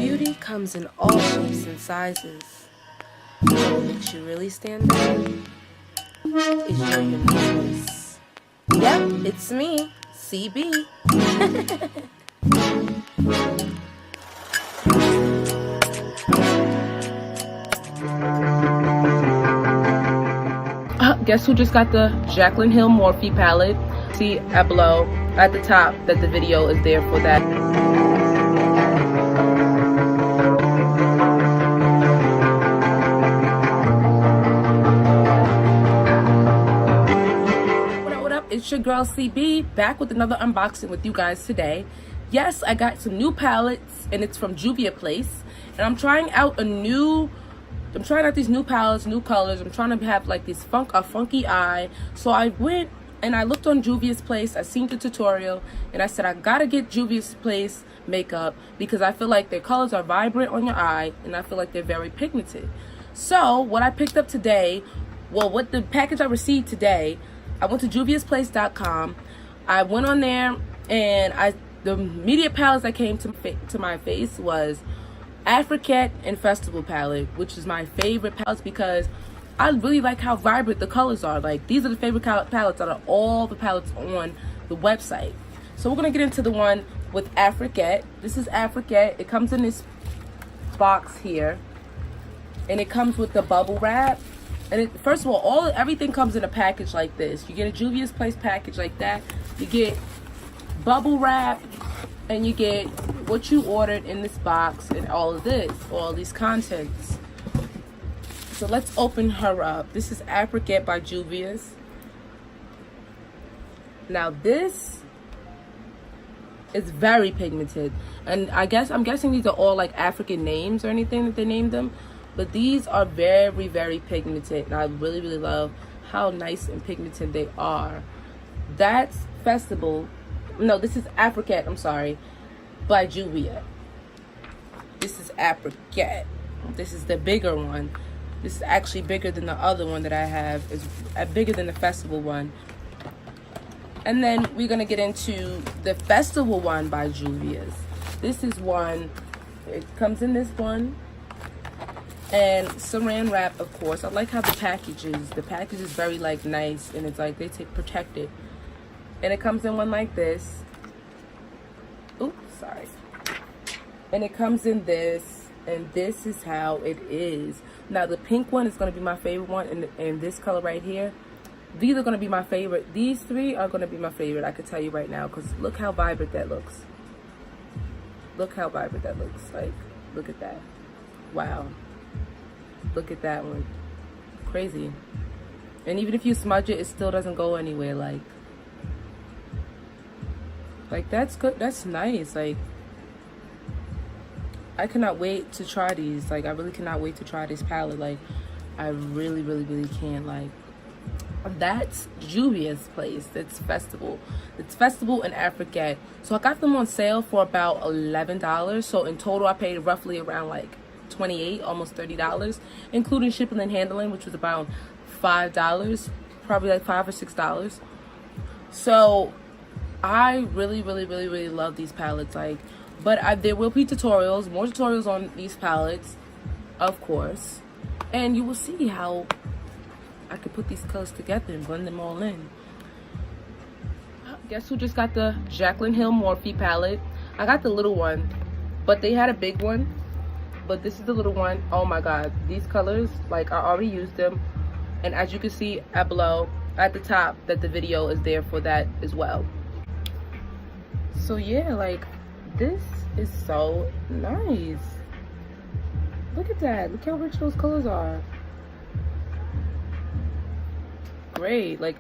Beauty comes in all shapes and sizes. What makes you really stand out is your uniqueness. Yep, it's me, CB. Guess who just got the Jaclyn Hill Morphe palette? See below at the top that the video is there for that. What up? It's your girl CB back with another unboxing with you guys today. Yes, I got some new palettes and it's from Juvia place, and I'm trying out these new palettes, new colors. I'm trying to have like a funky eye. So I went and I looked on Juvia's place. I seen the tutorial and I said I gotta get Juvia's place makeup because I feel like their colors are vibrant on your eye and I feel like they're very pigmented. So what I picked up today, what the package I received today, I went to juviasplace.com. I went on there and the immediate palettes that came to my face was Afrique and Festival palette, which is my favorite palettes because I really like how vibrant the colors are. Like, these are the favorite palettes out of all the palettes on the website. So we're gonna get into the one with Afrique. This is Afrique. It comes in this box here, and it comes with the bubble wrap. And first of all, everything comes in a package like this. You get a Juvia's Place package like that. You get bubble wrap, and you get what you ordered in this box and all these contents. So let's open her up. This is Afrique by Juvia's. Now this is very pigmented, and I'm guessing these are all like African names or anything that they named them, but these are very, very pigmented, and I really, really love how nice and pigmented they are. That's Festival. No, this is Afrique, I'm sorry, by Juvia. This is Afrique. This is the bigger one. This is actually bigger than the other one that I have. It's bigger than the Festival one. And then we're going to get into the Festival one by Juvia's. This is one. It comes in this one. And saran wrap, of course. I like how the package is. The package is very like nice, and it's like they take protected. And it comes in one like this. Oops, sorry. And it comes in this, and this is how it is. Now the pink one is going to be my favorite one, and this color right here. These are going to be my favorite. These three are going to be my favorite, I can tell you right now, because look how vibrant that looks. Look how vibrant that looks. Like, look at that. Wow. Look at that one. Crazy. And even if you smudge it, it still doesn't go anywhere. Like that's good. That's nice. Like, I cannot wait to try these. Like, I really cannot wait to try this palette. Like, I really, really, really can. Like, that's Juvia's Place. That's Festival. It's Festival and Afrique. So I got them on sale for about $11. So in total, I paid roughly around like $28, almost $30, including shipping and handling, which was about $5, probably like $5 or $6. So I really, really, really, really love these palettes. Like, but there will be tutorials, more tutorials on these palettes, of course, and you will see how I could put these colors together and blend them all in. Guess who just got the Jaclyn Hill Morphe palette? I got the little one, but they had a big one, but this is the little one. Oh my god, these colors, like, I already used them, and as you can see below at the top that the video is there for that as well. So yeah, like, this is so nice. Look at that. Look how rich those colors are. Great. Like,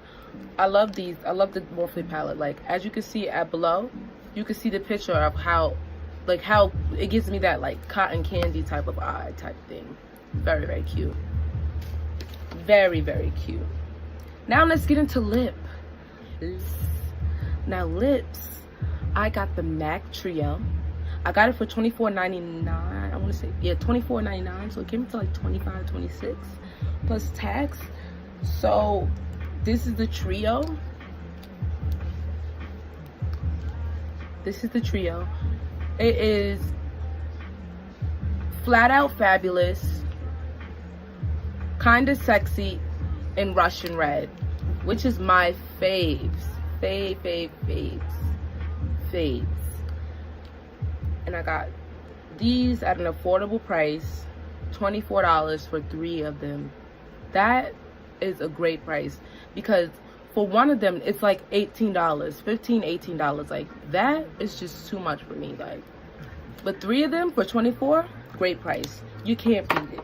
I love these. I love the Morphe palette. Like, as you can see below, you can see the picture of how it gives me that like cotton candy type of eye type thing. Very, very cute. Very, very cute. Now let's get into lips. Now lips, I got the MAC Trio. I got it for $24.99. I want to say, yeah, $24.99. So it came to like $25, $26 plus tax. So this is the Trio. This is the Trio. It is Flat Out Fabulous, Kinda Sexy, and Russian Red, which is my faves. Faves. And I got these at an affordable price, $24 for 3 of them. That is a great price, because for one of them it's like $18, $18. Like, that is just too much for me. Like, but 3 of them for $24, great price. You can't beat it.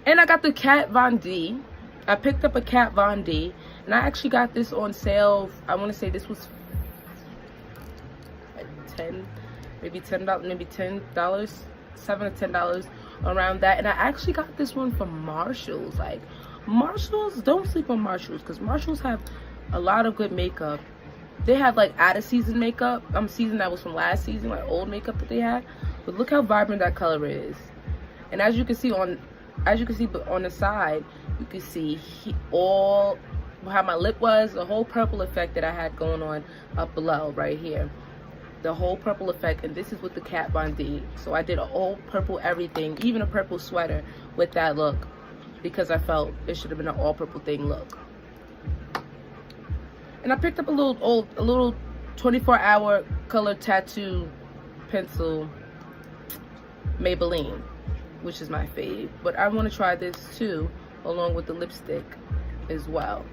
And I got the Kat Von D. I picked up a Kat Von D, and I actually got this on sale. I want to say this was $10, maybe $10, maybe $10, $7 to $10, around that. And I actually got this one from Marshalls. Like, Marshalls, don't sleep on Marshalls, because Marshalls have a lot of good makeup. They have like out of season makeup, season that was from last season, like old makeup that they had. But look how vibrant that color is. And as you can see on the side, you can see all how my lip was, the whole purple effect that I had going on up below right here. The whole purple effect. And this is with the Kat Von D. So I did a whole purple everything, even a purple sweater with that look, because I felt it should have been an all purple thing look. And I picked up a little 24-hour color tattoo pencil, Maybelline, which is my fave. But I want to try this too, along with the lipstick as well.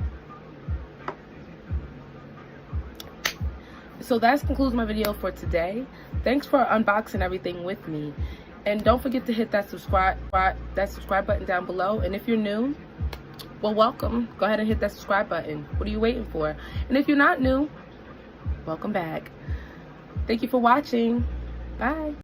So that concludes my video for today. Thanks for unboxing everything with me. And don't forget to hit that subscribe button down below. And if you're new, well, welcome. Go ahead and hit that subscribe button. What are you waiting for? And if you're not new, welcome back. Thank you for watching. Bye.